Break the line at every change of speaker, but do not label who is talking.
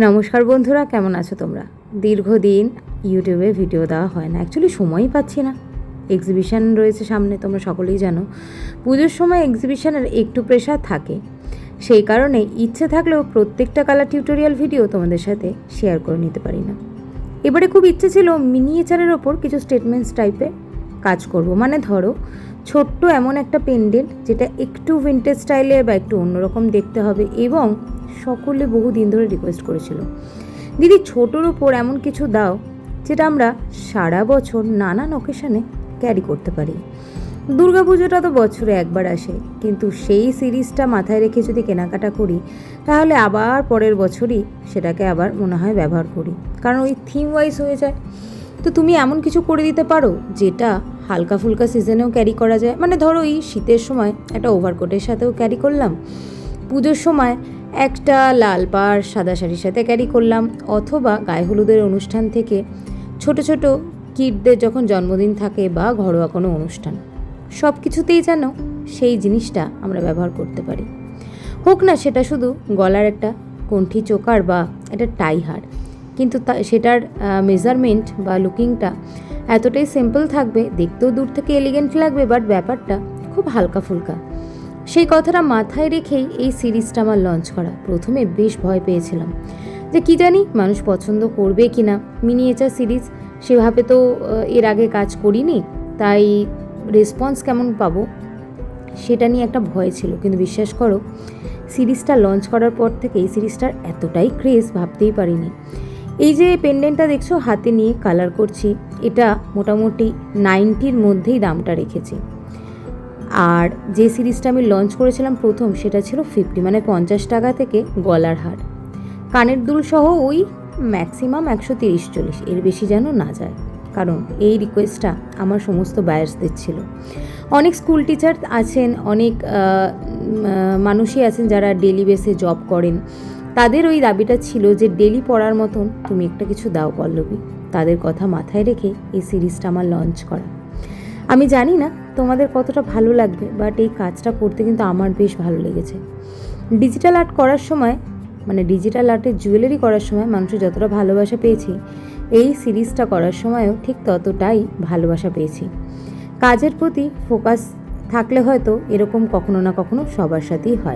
নমস্কার বন্ধুরা, কেমন আছো তোমরা? দীর্ঘদিন ইউটিউবে ভিডিও দেওয়া হয় না, অ্যাকচুয়ালি সময়ই পাচ্ছি না। এক্সিবিশান রয়েছে সামনে, তোমরা সকলেই জানো। পুজোর সময় এক্সিবিশানের একটু প্রেশার থাকে, সেই কারণে ইচ্ছে থাকলেও প্রত্যেকটা কালার টিউটোরিয়াল ভিডিও তোমাদের সাথে শেয়ার করে নিতে পারি না। এবারে খুব ইচ্ছে ছিল মিনিয়েচারের ওপর কিছু স্টেটমেন্টস টাইপে কাজ করব, মানে ধরো ছোট্ট এমন একটা পেন্ডেন্ট যেটা একটু ভিন্টেজ স্টাইলে বা একটু অন্যরকম দেখতে হবে, এবং সকলে বহু দিন ধরে রিকোয়েস্ট করেছিল, দিদি ছোটোর ওপর এমন কিছু দাও যেটা আমরা সারা বছর নানান অকেশনে ক্যারি করতে পারি। দুর্গাপুজোটা তো বছরে একবার আসে, কিন্তু সেই সিরিজটা মাথায় রেখে যদি কেনাকাটা করি তাহলে আবার পরের বছরই সেটাকে আবার মনে হয় ব্যবহার করি, কারণ ওই থিম ওয়াইজ হয়ে যায়। তো তুমি এমন কিছু করে দিতে পারো যেটা হালকা ফুলকা সিজনেও ক্যারি করা যায়, মানে ধরো এই শীতের সময় একটা ওভারকোটের সাথেও ক্যারি করলাম, পুজোর সময় একটা লাল পাড় সাদা শাড়ির সাথে ক্যারি করলাম, অথবা গায়ে হলুদের অনুষ্ঠান থেকে ছোট ছোট কিডদের যখন জন্মদিন থাকে বা ঘরোয়া কোনো অনুষ্ঠান, সব কিছুতেই যেন সেই জিনিসটা আমরা ব্যবহার করতে পারি। হোক না সেটা শুধু গলার একটা কণ্ঠি চোকার বা একটা টাই হার, কিন্তু সেটার মেজারমেন্ট বা লুকিংটা এতটাই সিম্পল থাকবে, দেখতেও দূর থেকে এলিগেন্ট লাগবে, বাট ব্যাপারটা খুব হালকা ফুলকা। সেই কথাটা মাথায় রেখেই এই সিরিজটা আমার লঞ্চ করা। প্রথমে বেশ ভয় পেয়েছিলাম যে কি জানি মানুষ পছন্দ করবে কি না, মিনিয়েচার সিরিজ সেভাবে তো এর আগে কাজ করিনি, তাই রেসপন্স কেমন পাবো সেটা নিয়ে একটা ভয় ছিল। কিন্তু বিশ্বাস করো, সিরিজটা লঞ্চ করার পর থেকে এই সিরিজটার এতটাই ক্রেজ ভাবতেই পারিনি। এই যে পেন্ডেন্টটা দেখছো হাতে নিয়ে কালার করছি, এটা মোটামুটি 90-র মধ্যেই দামটা রেখেছি। আর যে সিরিজটা আমি লঞ্চ করেছিলাম প্রথম, সেটা ছিল 50, মানে 50 টাকা থেকে গলার হার, কানের দুল সহ ওই ম্যাক্সিমাম 130-140, এর বেশি যেন না যায়, কারণ এই রিকোয়েস্টটা আমার সমস্ত বায়ার্সদের ছিল। অনেক স্কুল টিচার আছেন, অনেক মানুষই আছেন যারা ডেলি বেসে জব করেন, তাদের ওই দাবিটা ছিল যে ডেলি পড়ার মতন তুমি একটা কিছু দাও পল্লবী। তাদের কথা মাথায় রেখে এই সিরিজটা আমার লঞ্চ করা। আমি জানি না তোমাদের কতটা ভালো লাগবে, বাট এই কাজটা করতে কিন্তু আমার বেশ ভালো লেগেছে। ডিজিটাল আর্ট করার সময়, মানে ডিজিটাল আর্টের জুয়েলারি করার সময় মানুষের যতটা ভালোবাসা পেয়েছি, এই সিরিজটা করার সময়ও ঠিক ততটাই ভালোবাসা পেয়েছি। কাজের প্রতি ফোকাস থাকলে হয়তো এরকম কখনো না কখনো সবার সাথেই হয়।